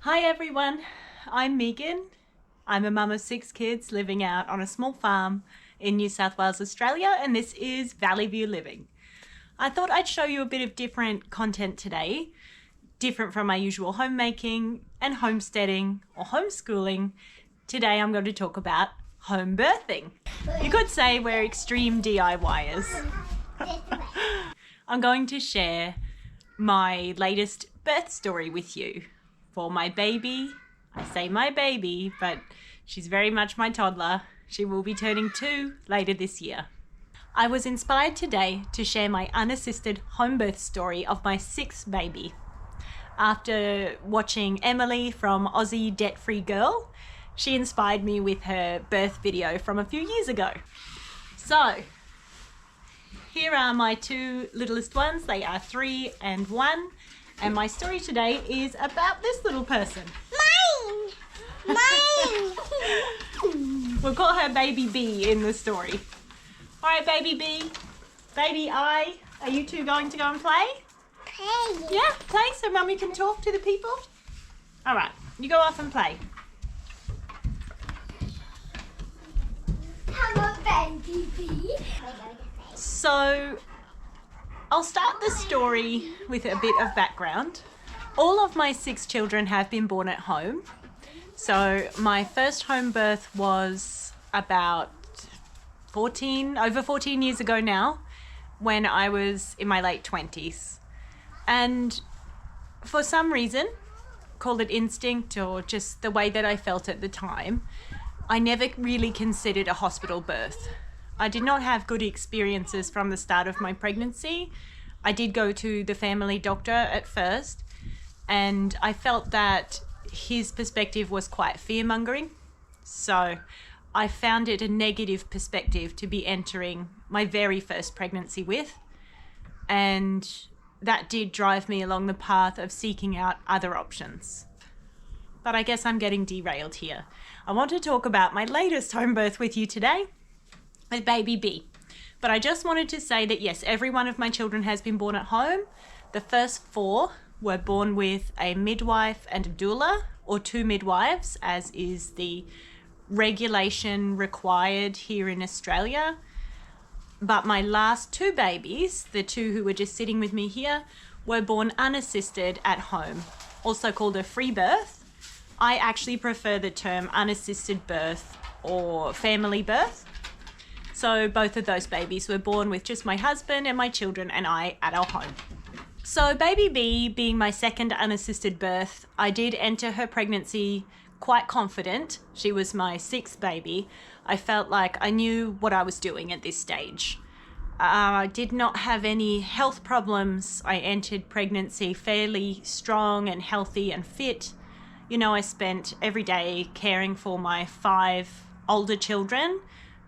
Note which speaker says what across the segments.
Speaker 1: Hi everyone, I'm Megan. I'm a mum of 6 kids living out on a small farm in New South Wales, Australia, and this is Valley View Living. I thought I'd show you a bit of different content today, different from my usual homemaking and homesteading or homeschooling. Today I'm going to talk about home birthing. You could say we're extreme DIYers. I'm going to share my latest birth story with you. For my baby, I say my baby, but she's very much my toddler. She will be turning 2 later this year. I was inspired today to share my unassisted home birth story of my 6th baby. After watching Emily from Aussie Debt Free Girl, she inspired me with her birth video from a few years ago. So, here are my 2 littlest ones. They are 3 and 1. And my story today is about this little person. Mine! We'll call her Baby B in the story. All right, Baby B, Baby I, are you 2 going to go and play?
Speaker 2: Play.
Speaker 1: Yeah, play so Mummy can talk to the people. All right, you go off and play.
Speaker 2: Come on, Baby B.
Speaker 1: So, I'll start the story with a bit of background. All of my 6 children have been born at home. So my first home birth was about over 14 years ago now, when I was in my late 20s. And for some reason, call it instinct or just the way that I felt at the time, I never really considered a hospital birth. I did not have good experiences from the start of my pregnancy. I did go to the family doctor at first, and I felt that his perspective was quite fear-mongering. So I found it a negative perspective to be entering my very first pregnancy with, and that did drive me along the path of seeking out other options. But I guess I'm getting derailed here. I want to talk about my latest home birth with you today, with Baby B. But I just wanted to say that yes, every one of my children has been born at home. The first 4 were born with a midwife and a doula, or 2 midwives, as is the regulation required here in Australia. But my last 2 babies, the 2 who were just sitting with me here, were born unassisted at home, also called a freebirth. I actually prefer the term unassisted birth or family birth. So both of those babies were born with just my husband and my children and I at our home. So Baby B being my second unassisted birth, I did enter her pregnancy quite confident. She was my 6th baby. I felt like I knew what I was doing at this stage. I did not have any health problems. I entered pregnancy fairly strong and healthy and fit. You know, I spent every day caring for my 5 older children,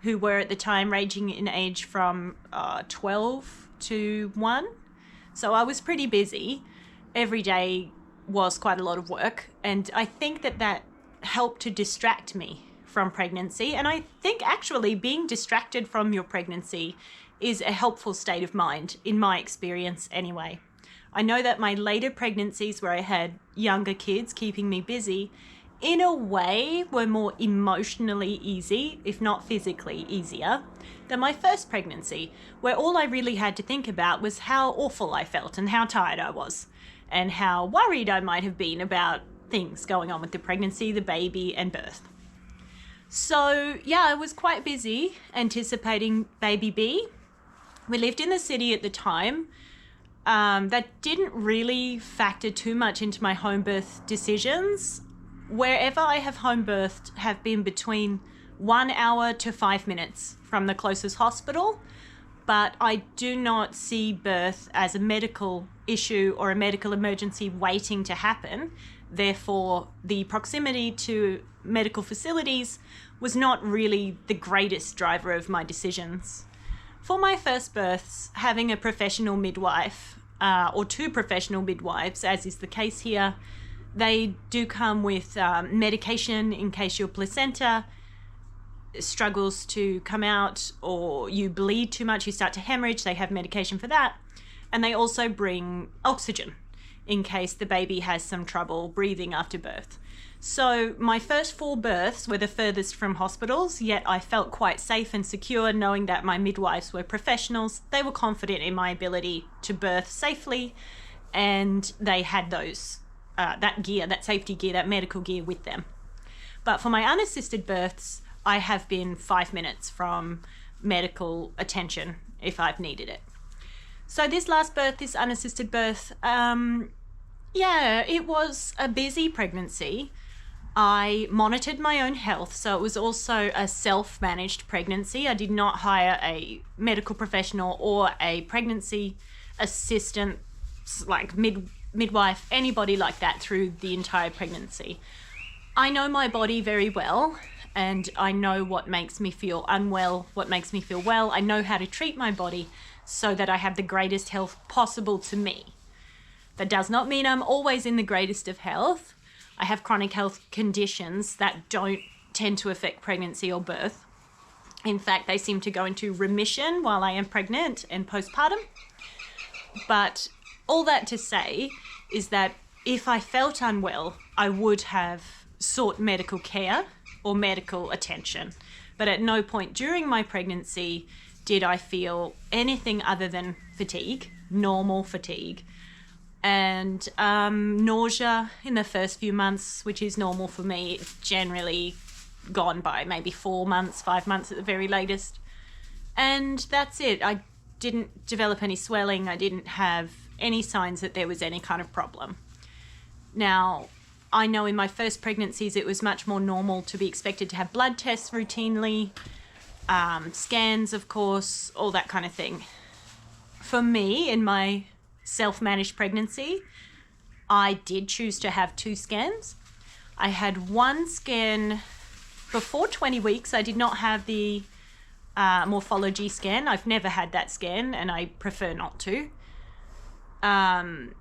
Speaker 1: who were at the time ranging in age from 12 to 1. So I was pretty busy. Every day was quite a lot of work. And I think that helped to distract me from pregnancy. And I think actually being distracted from your pregnancy is a helpful state of mind, in my experience anyway. I know that my later pregnancies where I had younger kids keeping me busy, in a way, were more emotionally easy, if not physically easier, than my first pregnancy, where all I really had to think about was how awful I felt and how tired I was, and how worried I might have been about things going on with the pregnancy, the baby, and birth. So, yeah, I was quite busy anticipating Baby B. We lived in the city at the time. That didn't really factor too much into my home birth decisions. Wherever I have home birthed have been between 1 hour to 5 minutes from the closest hospital, but I do not see birth as a medical issue or a medical emergency waiting to happen. Therefore, the proximity to medical facilities was not really the greatest driver of my decisions. For my first births, having a professional midwife, or 2 professional midwives, as is the case here, they do come with medication in case your placenta struggles to come out or you bleed too much, you start to hemorrhage, they have medication for that. And they also bring oxygen in case the baby has some trouble breathing after birth. So my first 4 births were the furthest from hospitals, yet I felt quite safe and secure knowing that my midwives were professionals. They were confident in my ability to birth safely, and they had that gear, that safety gear, that medical gear with them. But for my unassisted births, I have been 5 minutes from medical attention if I've needed it. So this last birth, this unassisted birth, it was a busy pregnancy. I monitored my own health, so it was also a self-managed pregnancy. I did not hire a medical professional or a pregnancy assistant, like midwife, anybody like that through the entire pregnancy. I know my body very well, and I know what makes me feel unwell, what makes me feel well. I know how to treat my body so that I have the greatest health possible to me. That does not mean I'm always in the greatest of health. I have chronic health conditions that don't tend to affect pregnancy or birth. In fact, they seem to go into remission while I am pregnant and postpartum. But all that to say is that if I felt unwell, I would have sought medical care or medical attention. But at no point during my pregnancy did I feel anything other than fatigue, normal fatigue, and nausea in the first few months, which is normal for me. It's generally gone by maybe 4 months, 5 months at the very latest. And that's it. I didn't develop any swelling. I didn't have any signs that there was any kind of problem. Now, I know in my first pregnancies it was much more normal to be expected to have blood tests routinely, scans, of course, all that kind of thing. For me, in my self-managed pregnancy, I did choose to have 2 scans. I had 1 scan before 20 weeks. I did not have the morphology scan. I've never had that scan, and I prefer not to. I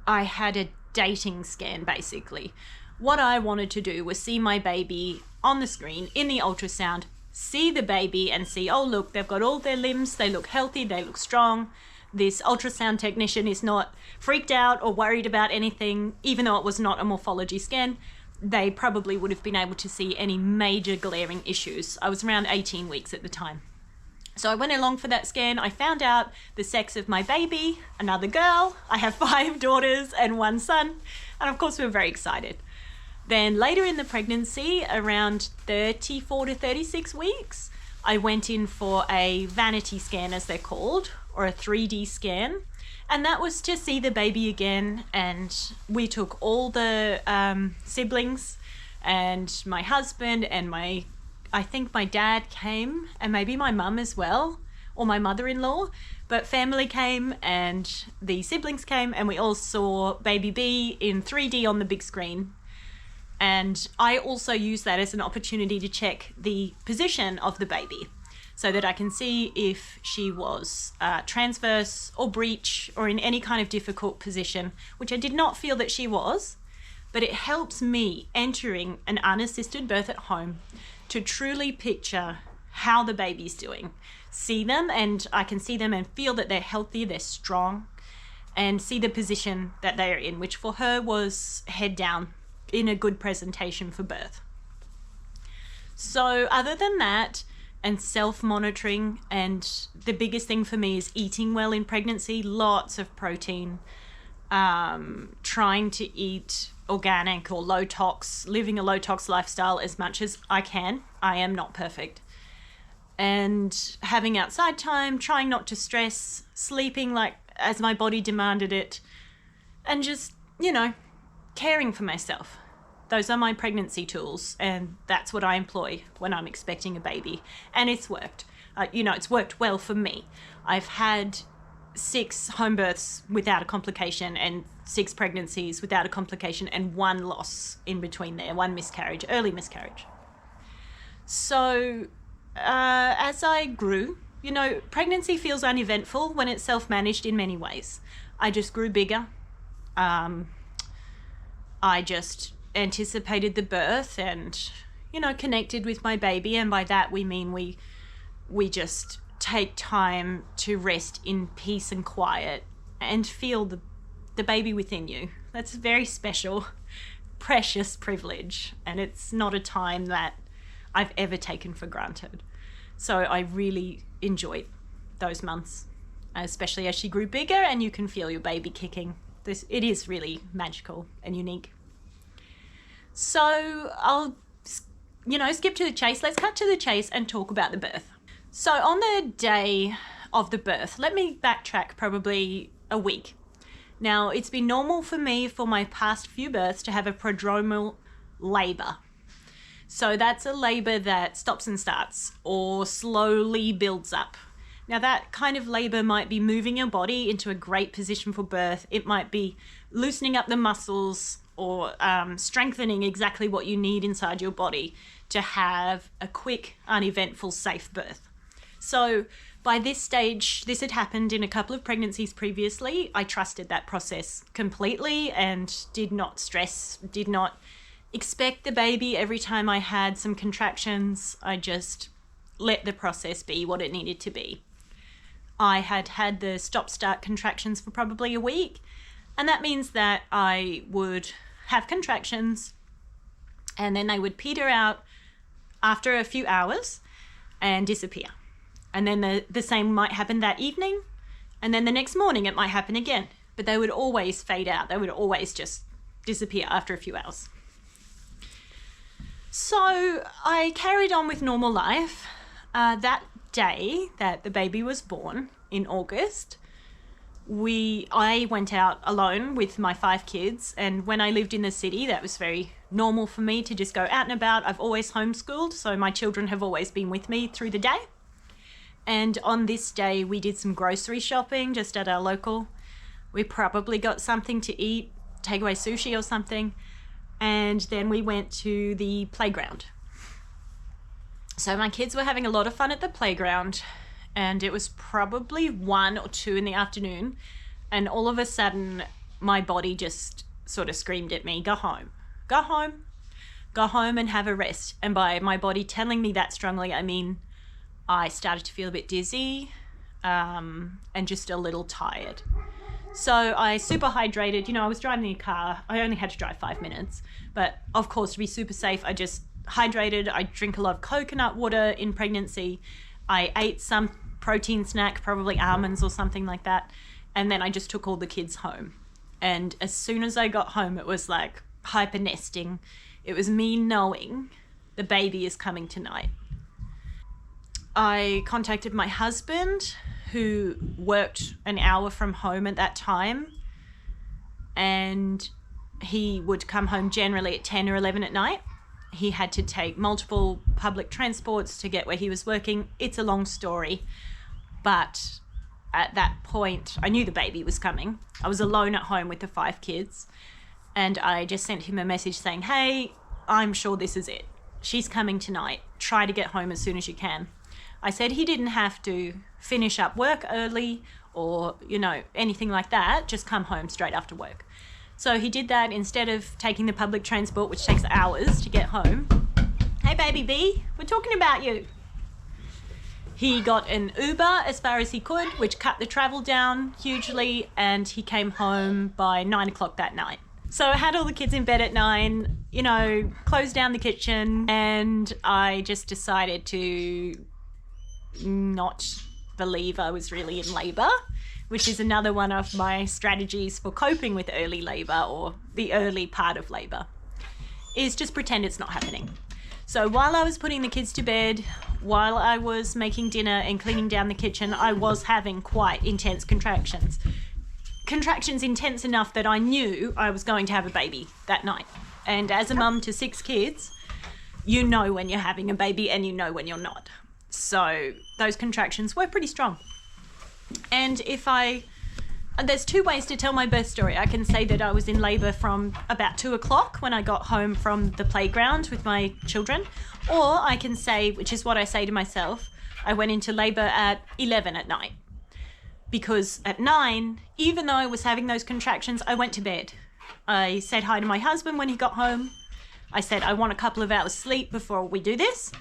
Speaker 1: had a dating scan, basically. What I wanted to do was see my baby on the screen in the ultrasound, see the baby and see, oh look, they've got all their limbs, they look healthy, they look strong. This ultrasound technician is not freaked out or worried about anything, even though it was not a morphology scan. They probably would have been able to see any major glaring issues. I was around 18 weeks at the time. So I went along for that scan. I found out the sex of my baby, another girl. I have 5 daughters and 1 son. And of course, we were very excited. Then later in the pregnancy, around 34 to 36 weeks, I went in for a vanity scan, as they're called, or a 3D scan. And that was to see the baby again. And we took all the siblings and my husband and I think my dad came, and maybe my mum as well, or my mother-in-law, but family came and the siblings came, and we all saw baby B in 3D on the big screen. And I also use that as an opportunity to check the position of the baby so that I can see if she was transverse or breech or in any kind of difficult position, which I did not feel that she was, but it helps me entering an unassisted birth at home to truly picture how the baby's doing. See them, and I can see them and feel that they're healthy, they're strong, and see the position that they are in, which for her was head down in a good presentation for birth. So other than that, and self-monitoring, and the biggest thing for me is eating well in pregnancy, lots of protein, trying to eat organic or low tox, living a low tox lifestyle as much as I can. I am not perfect. And having outside time, trying not to stress, sleeping like as my body demanded it, and just, caring for myself. Those are my pregnancy tools, and that's what I employ when I'm expecting a baby. And it's worked. It's worked well for me. I've had 6 home births without a complication and 6 pregnancies without a complication and 1 loss in between there, 1 miscarriage, early miscarriage. So as I grew, pregnancy feels uneventful when it's self-managed in many ways. I just grew bigger. I just anticipated the birth and, connected with my baby. And by that we mean we just take time to rest in peace and quiet and feel the baby within you. That's a very special, precious privilege, and it's not a time that I've ever taken for granted. So I really enjoyed those months, especially as she grew bigger and you can feel your baby kicking. It is really magical and unique. So I'll, skip to the chase. Let's cut to the chase and talk about the birth. So on the day of the birth, let me backtrack probably a week. Now, it's been normal for me for my past few births to have a prodromal labour. So that's a labour that stops and starts or slowly builds up. Now, that kind of labour might be moving your body into a great position for birth. It might be loosening up the muscles or strengthening exactly what you need inside your body to have a quick, uneventful, safe birth. So by this stage, this had happened in a couple of pregnancies previously. I trusted that process completely and did not stress, did not expect the baby every time I had some contractions. I just let the process be what it needed to be. I had had the stop-start contractions for probably a week, and that means that I would have contractions and then they would peter out after a few hours and disappear. And then the same might happen that evening, and then the next morning it might happen again, but they would always fade out. They would always just disappear after a few hours. So I carried on with normal life. That day that the baby was born in August, I went out alone with my 5 kids, and when I lived in the city, that was very normal for me to just go out and about. I've always homeschooled, so my children have always been with me through the day. And on this day, we did some grocery shopping just at our local. We probably got something to eat, takeaway sushi or something, and then we went to the playground. So my kids were having a lot of fun at the playground, and it was probably 1 or 2 in the afternoon, and all of a sudden my body just sort of screamed at me, go home, go home, go home and have a rest. And by my body telling me that strongly, I mean I started to feel a bit dizzy and just a little tired. So I super hydrated. I was driving a car. I only had to drive 5 minutes. But of course, to be super safe, I just hydrated. I drink a lot of coconut water in pregnancy. I ate some protein snack, probably almonds or something like that. And then I just took all the kids home. And as soon as I got home, it was like hyper nesting. It was me knowing the baby is coming tonight. I contacted my husband, who worked an hour from home at that time, and he would come home generally at 10 or 11 at night. He had to take multiple public transports to get where he was working. It's a long story, but at that point, I knew the baby was coming. I was alone at home with the 5 kids, and I just sent him a message saying, hey, I'm sure this is it. She's coming tonight. Try to get home as soon as you can. I said he didn't have to finish up work early or, anything like that. Just come home straight after work. So he did that instead of taking the public transport, which takes hours to get home. Hey, baby B, we're talking about you. He got an Uber as far as he could, which cut the travel down hugely, and he came home by 9 o'clock that night. So I had all the kids in bed at 9, closed down the kitchen, and I just decided to not believe I was really in labour, which is another one of my strategies for coping with early labour, or the early part of labour, is just pretend it's not happening. So while I was putting the kids to bed, while I was making dinner and cleaning down the kitchen, I was having quite intense contractions. Contractions intense enough that I knew I was going to have a baby that night. And as a mum to 6 kids, you know when you're having a baby and you know when you're not. So those contractions were pretty strong. And there's 2 ways to tell my birth story. I can say that I was in labour from about 2 o'clock when I got home from the playground with my children, or I can say, which is what I say to myself, I went into labour at 11 at night. Because at 9, even though I was having those contractions, I went to bed. I said hi to my husband when he got home. I said, I want a couple of hours sleep before we do this.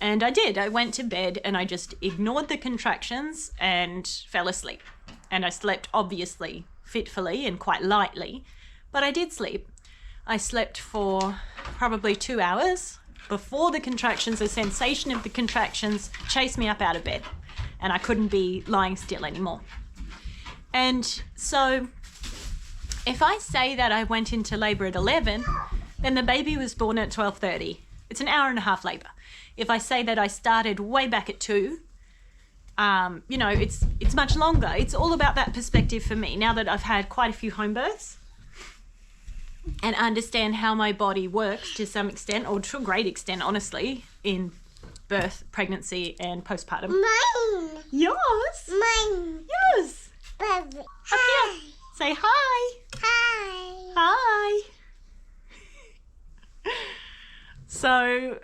Speaker 1: And I did. I went to bed and I just ignored the contractions and fell asleep. And I slept, obviously, fitfully and quite lightly, but I did sleep. I slept for probably 2 hours before the contractions. The sensation of the contractions chased me up out of bed, and I couldn't be lying still anymore. And so if I say that I went into labour at 11, then the baby was born at 12:30. It's an hour and a half labour. If I say that I started way back at 2, it's much longer. It's all about that perspective for me. Now that I've had quite a few home births and understand how my body works to some extent, or to a great extent, honestly, in birth, pregnancy, and postpartum.
Speaker 2: Mine.
Speaker 1: Yours?
Speaker 2: Mine.
Speaker 1: Yes.
Speaker 2: Baby.
Speaker 1: Up here. Say hi.
Speaker 2: Hi.
Speaker 1: Hi. So,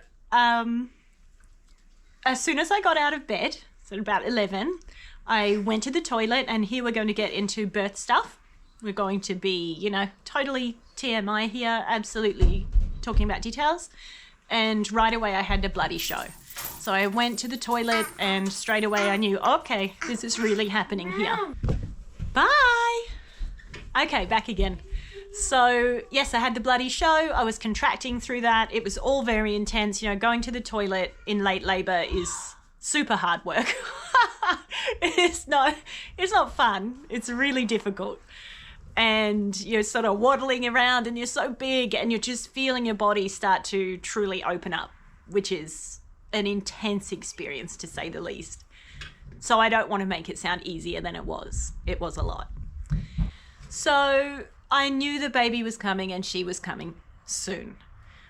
Speaker 1: as soon as I got out of bed, so at about 11, I went to the toilet, and here we're going to get into birth stuff. We're going to be, totally TMI here, absolutely talking about details. And right away I had a bloody show. So I went to the toilet, and straight away I knew, okay, this is really happening here. Bye. Okay, back again. So yes, I had the bloody show. I was contracting through that. It was all very intense. Going to the toilet in late labour is super hard work. It's not fun. It's really difficult. And you're sort of waddling around, and you're so big, and you're just feeling your body start to truly open up, which is an intense experience, to say the least. So I don't want to make it sound easier than it was. It was a lot. So I knew the baby was coming, and she was coming soon.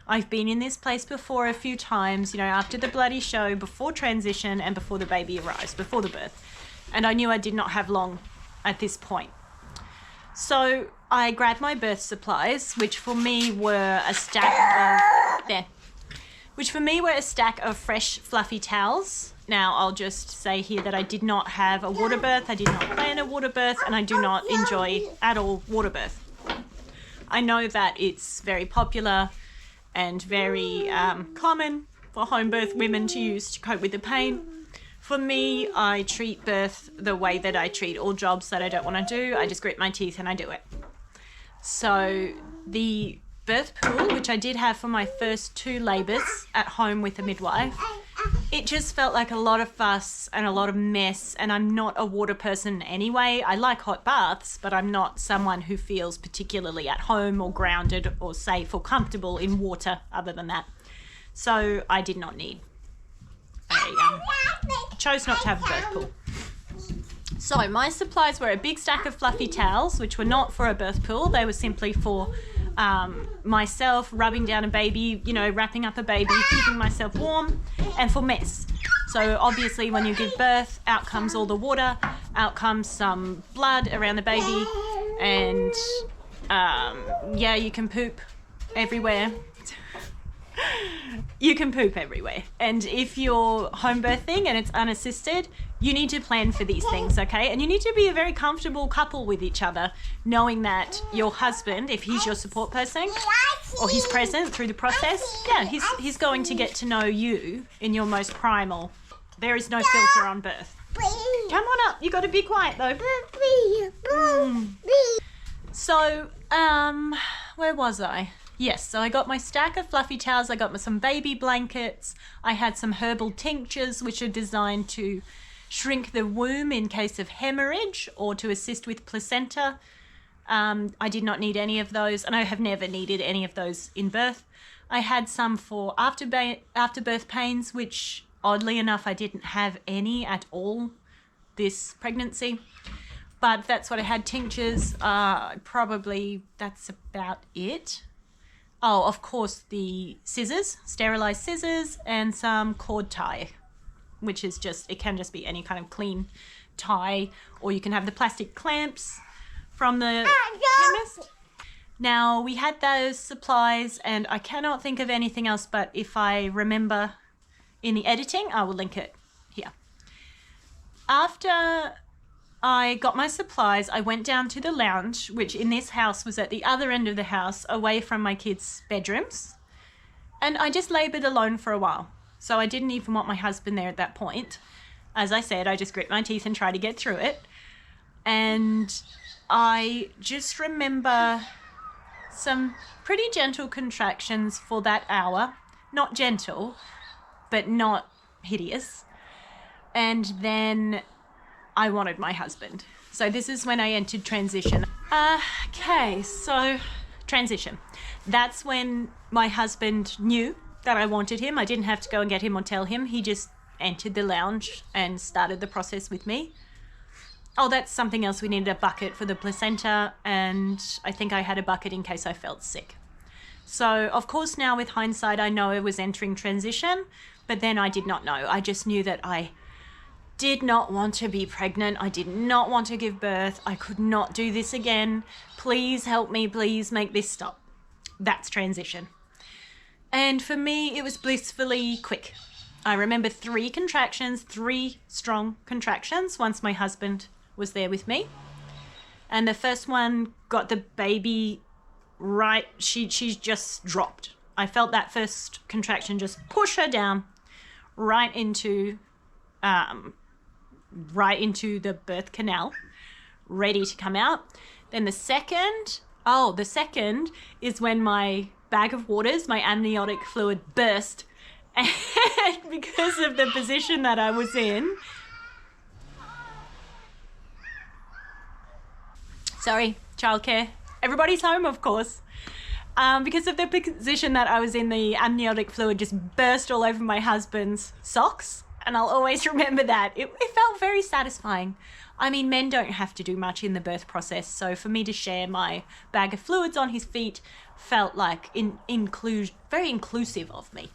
Speaker 1: I've been in this place before a few times, after the bloody show, before transition, and before the baby arrives, before the birth. And I knew I did not have long at this point. So I grabbed my birth supplies, which for me were a stack of fresh fluffy towels. Now I'll just say here that I did not have a water birth, I did not plan a water birth, and I do not enjoy at all water birth. I know that it's very popular and very common for home birth women to use to cope with the pain. For me, I treat birth the way that I treat all jobs that I don't want to do. I just grit my teeth and I do it. So the birth pool, which I did have for my first 2 labours at home with a midwife, it just felt like a lot of fuss and a lot of mess, and I'm not a water person anyway. I like hot baths, but I'm not someone who feels particularly at home or grounded or safe or comfortable in water other than that. So I did not need chose not to have a birth pool. So my supplies were a big stack of fluffy towels, which were not for a birth pool. They were simply for myself rubbing down a baby, wrapping up a baby, keeping myself warm, and for mess. So obviously when you give birth, out comes all the water, out comes some blood around the baby, and you can poop everywhere. You can poop everywhere. And if you're home birthing and it's unassisted, you need to plan for these things, okay? And you need to be a very comfortable couple with each other, knowing that your husband, if he's your support person, or he's present through the process, he's going to get to know you in your most primal. There is no filter on birth. Come on up. You got to be quiet though. So, where was I? Yes, so I got my stack of fluffy towels, I got some baby blankets, I had some herbal tinctures which are designed to shrink the womb in case of hemorrhage or to assist with placenta. I did not need any of those, and I have never needed any of those in birth. I had some for afterbirth pains, which oddly enough I didn't have any at all this pregnancy. But that's what I had, tinctures, that's about it. Oh, of course, the scissors, sterilised scissors, and some cord tie, which is it can just be any kind of clean tie, or you can have the plastic clamps from the chemist. Now, we had those supplies, and I cannot think of anything else, but if I remember in the editing, I will link it here. After I got my supplies, I went down to the lounge, which in this house was at the other end of the house, away from my kids' bedrooms. And I just laboured alone for a while. So I didn't even want my husband there at that point. As I said, I just grit my teeth and try to get through it. And I just remember some pretty gentle contractions for that hour. Not gentle, but not hideous. And then I wanted my husband. So this is when I entered transition. Okay, so transition. That's when my husband knew that I wanted him. I didn't have to go and get him or tell him. He just entered the lounge and started the process with me. Oh, that's something else. We needed a bucket for the placenta, and I think I had a bucket in case I felt sick. So, of course, now with hindsight, I know I was entering transition, but then I did not know. I just knew that I did not want to be pregnant. I did not want to give birth. I could not do this again. Please help me. Please make this stop. That's transition. And for me, it was blissfully quick. I remember 3 contractions, 3 strong contractions once my husband was there with me. And the first one got the baby right, she just dropped. I felt that first contraction just push her down right into the birth canal, ready to come out. Then the second is when my bag of waters, my amniotic fluid burst. And because of the position that I was in, sorry, childcare, everybody's home, of course. Because of the position that I was in, the amniotic fluid just burst all over my husband's socks. And I'll always remember that. It felt very satisfying. I mean, men don't have to do much in the birth process. So for me to share my bag of fluids on his feet felt like very inclusive of me.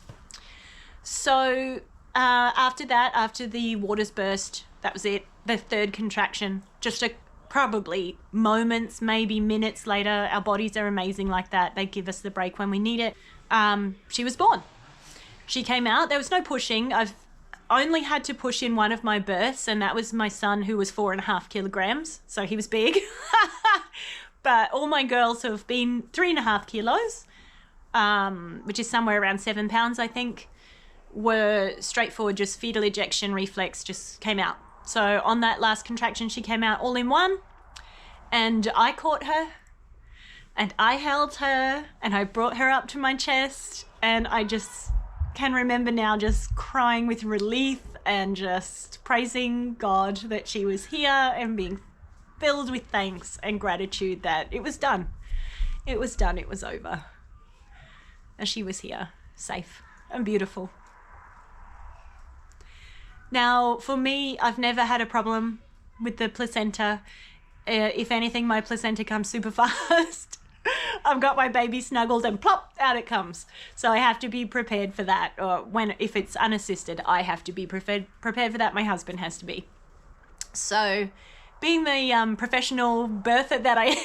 Speaker 1: So after that, after the waters burst, that was it. The third contraction, just probably moments, maybe minutes later. Our bodies are amazing like that. They give us the break when we need it. She was born. She came out. There was no pushing. I've only had to push in one of my births, and that was my son, who was 4.5 kilograms. So he was big. But all my girls have been 3.5 kilos, which is somewhere around 7 pounds, I think, were straightforward, just fetal ejection reflex just came out. So on that last contraction, she came out all in one, and I caught her and I held her and I brought her up to my chest, and I just can remember now just crying with relief and just praising God that she was here and being filled with thanks and gratitude that it was done. It was done. It was over. And she was here, safe and beautiful. Now, for me, I've never had a problem with the placenta. If anything, my placenta comes super fast. I've got my baby snuggled and plop, out it comes. So I have to be prepared for that. Or if it's unassisted, I have to be prepared for that. My husband has to be. So being the professional birther that I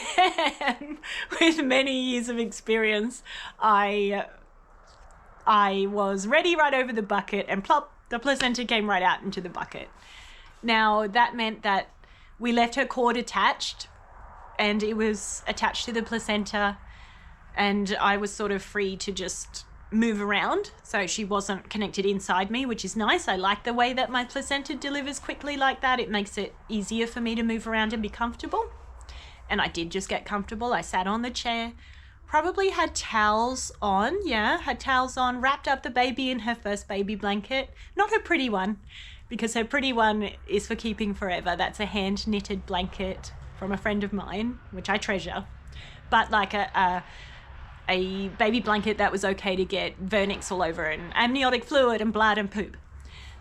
Speaker 1: am with many years of experience, I was ready right over the bucket, and plop, the placenta came right out into the bucket. Now, that meant that we left her cord attached, and it was attached to the placenta, and I was sort of free to just move around. So she wasn't connected inside me, which is nice. I like the way that my placenta delivers quickly like that. It makes it easier for me to move around and be comfortable. And I did just get comfortable. I sat on the chair, probably had towels on, wrapped up the baby in her first baby blanket. Not her pretty one, because her pretty one is for keeping forever. That's a hand knitted blanket from a friend of mine, which I treasure. But like a baby blanket that was okay to get vernix all over and amniotic fluid and blood and poop.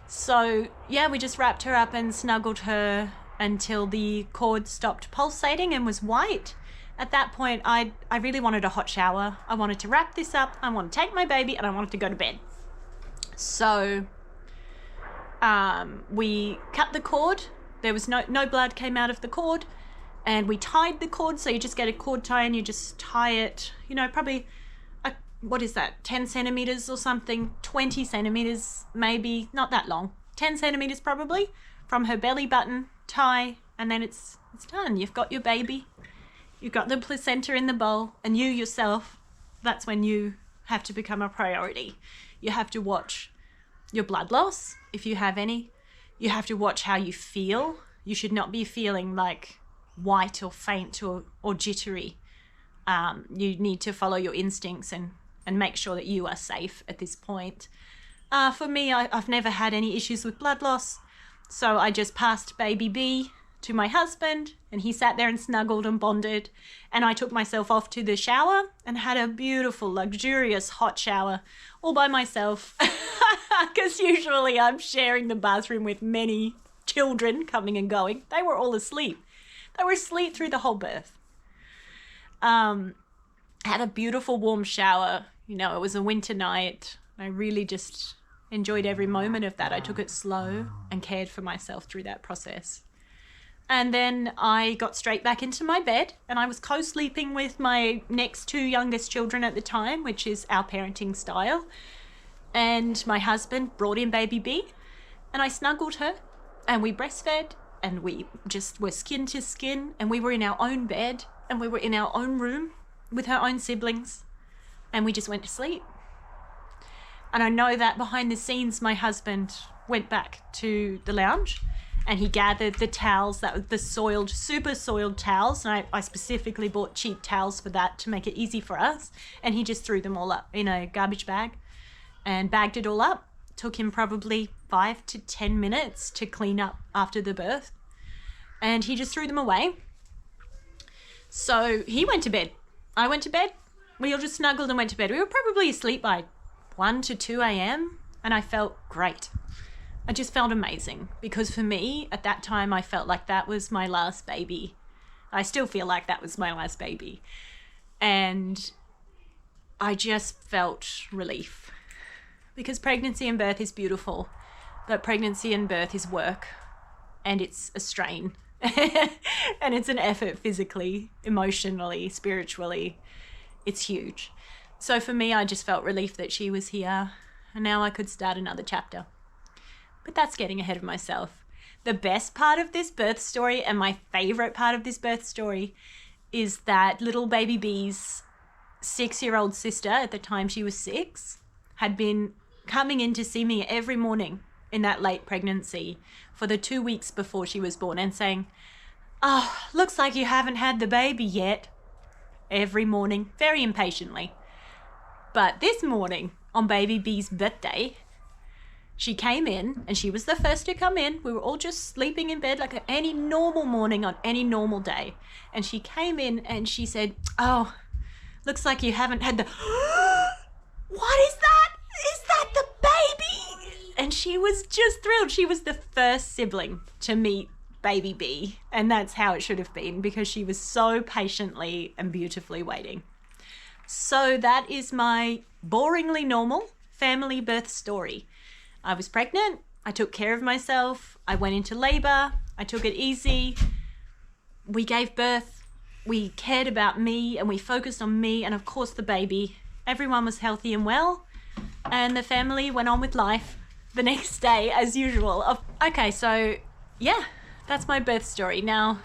Speaker 1: So yeah, we just wrapped her up and snuggled her until the cord stopped pulsating and was white. At that point, I really wanted a hot shower. I wanted to wrap this up. I wanted to take my baby, and I wanted to go to bed. So we cut the cord. There was no blood came out of the cord. And we tied the cord. So you just get a cord tie and you just tie it, probably, 10 centimeters or something, 20 centimeters, maybe, not that long, 10 centimeters probably, from her belly button, tie, and then it's done. You've got your baby. You've got the placenta in the bowl, and you yourself, that's when you have to become a priority. You have to watch your blood loss, if you have any. You have to watch how you feel. You should not be feeling like white or faint or jittery. You need to follow your instincts and make sure that you are safe at this point. For me, I've never had any issues with blood loss, so I just passed baby B to my husband, and he sat there and snuggled and bonded, and I took myself off to the shower and had a beautiful, luxurious hot shower all by myself, because usually I'm sharing the bathroom with many children coming and going. They were all asleep. They were asleep through the whole birth. Had a beautiful warm shower. You know, it was a winter night. I really just enjoyed every moment of that. I took it slow and cared for myself through that process. And then I got straight back into my bed, and I was co-sleeping with my next two youngest children at the time, which is our parenting style. And my husband brought in baby B, and I snuggled her, and we breastfed, and we just were skin to skin, and we were in our own bed, and we were in our own room with her own siblings, and we just went to sleep. And I know that behind the scenes, my husband went back to the lounge and he gathered the towels, that was the soiled, super soiled towels. And I specifically bought cheap towels for that to make it easy for us. And he just threw them all up in a garbage bag and bagged it all up. Took him probably 5 to 10 minutes to clean up after the birth. And he just threw them away. So he went to bed. I went to bed. We all just snuggled and went to bed. We were probably asleep by 1 to 2 a.m. and I felt great. I just felt amazing, because for me at that time I felt like that was my last baby. I still feel like that was my last baby. And I just felt relief, because pregnancy and birth is beautiful, but pregnancy and birth is work, and it's a strain and it's an effort physically, emotionally, spiritually. It's huge. So for me, I just felt relief that she was here, and now I could start another chapter. But that's getting ahead of myself. The best part of this birth story, and my favorite part of this birth story, is that little baby B's 6-year-old sister, at the time she was 6, had been coming in to see me every morning in that late pregnancy for the 2 weeks before she was born, and saying, "Oh, looks like you haven't had the baby yet." Every morning, very impatiently. But this morning, on baby B's birthday, she came in, and she was the first to come in. We were all just sleeping in bed like any normal morning on any normal day. And she came in and she said, "Oh, looks like you haven't had the..." "What is that? Is that the baby?" And she was just thrilled. She was the first sibling to meet baby B. And that's how it should have been, because she was so patiently and beautifully waiting. So that is my boringly normal family birth story. I was pregnant. I took care of myself. I went into labor. I took it easy. We gave birth. We cared about me, and we focused on me and, of course, the baby. Everyone was healthy and well, and the family went on with life the next day as usual. Okay, so yeah, that's my birth story. Now,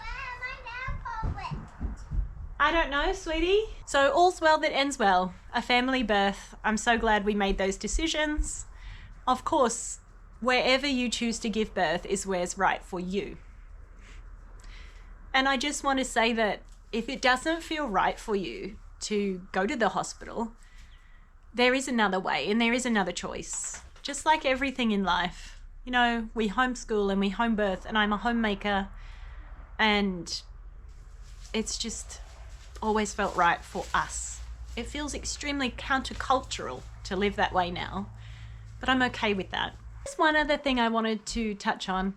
Speaker 1: I don't know, sweetie. So all's well that ends well. A family birth. I'm so glad we made those decisions. Of course, wherever you choose to give birth is where's right for you. And I just want to say that if it doesn't feel right for you to go to the hospital, there is another way, and there is another choice. Just like everything in life. You know, we homeschool and we home birth, and I'm a homemaker, and it's just always felt right for us. It feels extremely countercultural to live that way now, but I'm okay with that. There's one other thing I wanted to touch on,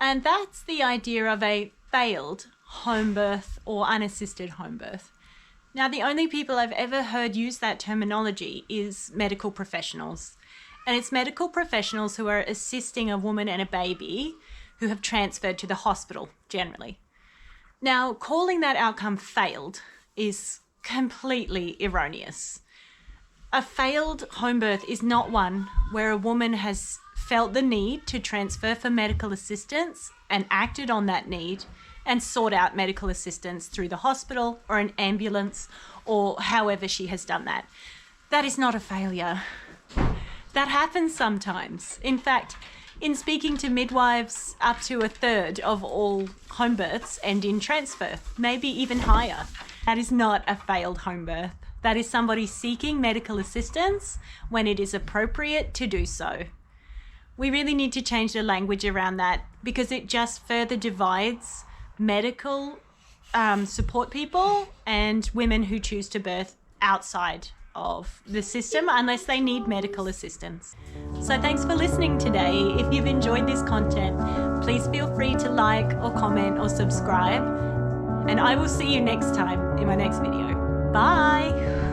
Speaker 1: and that's the idea of a failed home birth or unassisted home birth. Now, the only people I've ever heard use that terminology is medical professionals, and it's medical professionals who are assisting a woman and a baby who have transferred to the hospital generally. Now, calling that outcome failed is completely erroneous. A failed home birth is not one where a woman has felt the need to transfer for medical assistance and acted on that need and sought out medical assistance through the hospital or an ambulance or however she has done that. That is not a failure. That happens sometimes. In fact, In speaking to midwives, up to 1/3 of all home births end in transfer, maybe even higher. That is not a failed home birth. That is somebody seeking medical assistance when it is appropriate to do so. We really need to change the language around that because it just further divides medical support people and women who choose to birth outside of the system unless they need medical assistance. So thanks for listening today. If you've enjoyed this content, please feel free to like or comment or subscribe. And I will see you next time in my next video. Bye.